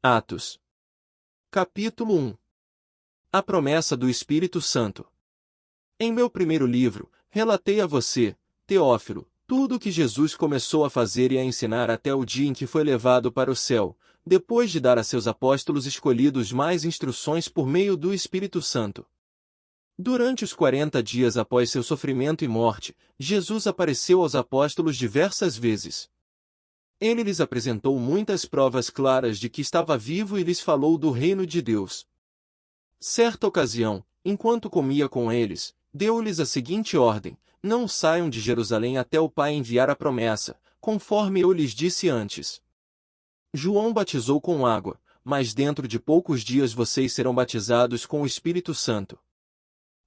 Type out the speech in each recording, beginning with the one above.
Atos. Capítulo 1. A promessa do Espírito Santo. Em meu primeiro livro, relatei a você, Teófilo, tudo o que Jesus começou a fazer e a ensinar até o dia em que foi levado para o céu, depois de dar a seus apóstolos escolhidos mais instruções por meio do Espírito Santo. Durante os 40 dias após seu sofrimento e morte, Jesus apareceu aos apóstolos diversas vezes. Ele lhes apresentou muitas provas claras de que estava vivo e lhes falou do reino de Deus. Certa ocasião, enquanto comia com eles, deu-lhes a seguinte ordem: não saiam de Jerusalém até o Pai enviar a promessa, conforme eu lhes disse antes. João batizou com água, mas dentro de poucos dias vocês serão batizados com o Espírito Santo.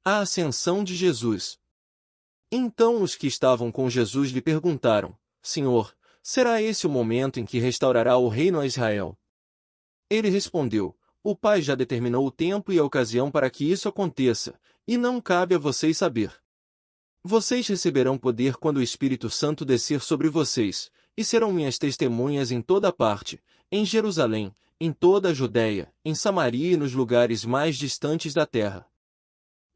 A ascensão de Jesus. Então os que estavam com Jesus lhe perguntaram: Senhor, será esse o momento em que restaurará o reino a Israel? Ele respondeu: o Pai já determinou o tempo e a ocasião para que isso aconteça, e não cabe a vocês saber. Vocês receberão poder quando o Espírito Santo descer sobre vocês, e serão minhas testemunhas em toda parte, em Jerusalém, em toda a Judéia, em Samaria e nos lugares mais distantes da terra.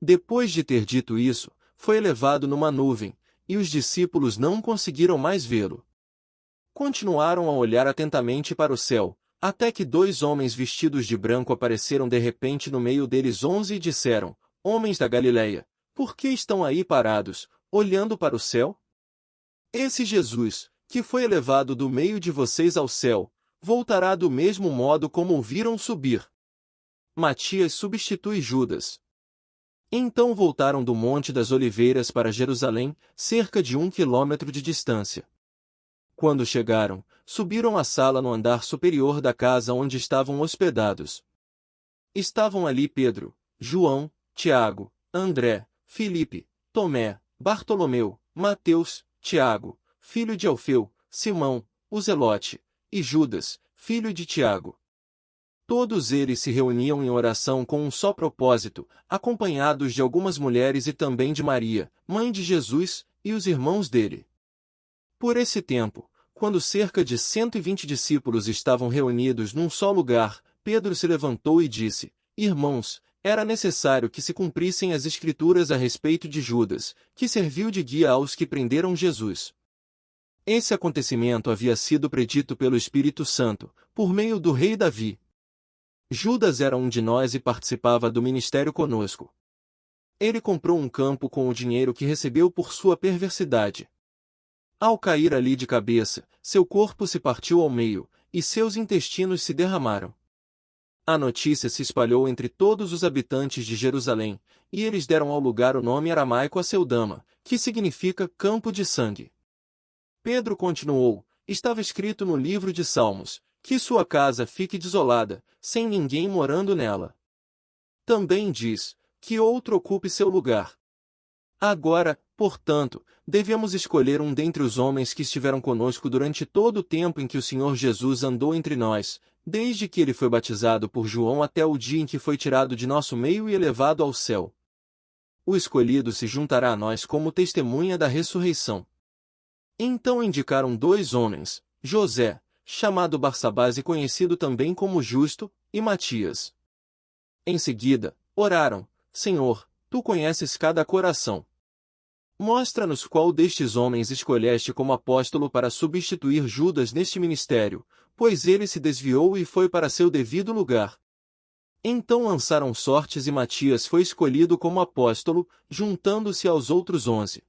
Depois de ter dito isso, foi elevado numa nuvem, e os discípulos não conseguiram mais vê-lo. Continuaram a olhar atentamente para o céu, até que 2 homens vestidos de branco apareceram de repente no meio deles 11 e disseram: Homens da Galileia, por que estão aí parados, olhando para o céu? Esse Jesus, que foi elevado do meio de vocês ao céu, voltará do mesmo modo como o viram subir. Matias substitui Judas. Então voltaram do Monte das Oliveiras para Jerusalém, cerca de 1 quilômetro de distância. Quando chegaram, subiram à sala no andar superior da casa onde estavam hospedados. Estavam ali Pedro, João, Tiago, André, Filipe, Tomé, Bartolomeu, Mateus, Tiago, filho de Alfeu, Simão, o Zelote, e Judas, filho de Tiago. Todos eles se reuniam em oração com um só propósito, acompanhados de algumas mulheres e também de Maria, mãe de Jesus, e os irmãos dele. Por esse tempo, quando cerca de 120 discípulos estavam reunidos num só lugar, Pedro se levantou e disse: Irmãos, era necessário que se cumprissem as Escrituras a respeito de Judas, que serviu de guia aos que prenderam Jesus. Esse acontecimento havia sido predito pelo Espírito Santo, por meio do rei Davi. Judas era um de nós e participava do ministério conosco. Ele comprou um campo com o dinheiro que recebeu por sua perversidade. Ao cair ali de cabeça, seu corpo se partiu ao meio, e seus intestinos se derramaram. A notícia se espalhou entre todos os habitantes de Jerusalém, e eles deram ao lugar o nome aramaico Aceldama, que significa campo de sangue. Pedro continuou: estava escrito no livro de Salmos, que sua casa fique desolada, sem ninguém morando nela. Também diz, que outro ocupe seu lugar. Agora, portanto, devemos escolher um dentre os homens que estiveram conosco durante todo o tempo em que o Senhor Jesus andou entre nós, desde que ele foi batizado por João até o dia em que foi tirado de nosso meio e elevado ao céu. O escolhido se juntará a nós como testemunha da ressurreição. Então indicaram 2 homens, José, chamado Barsabás e conhecido também como Justo, e Matias. Em seguida, oraram: Senhor, tu conheces cada coração. Mostra-nos qual destes homens escolheste como apóstolo para substituir Judas neste ministério, pois ele se desviou e foi para seu devido lugar. Então lançaram sortes e Matias foi escolhido como apóstolo, juntando-se aos outros 11.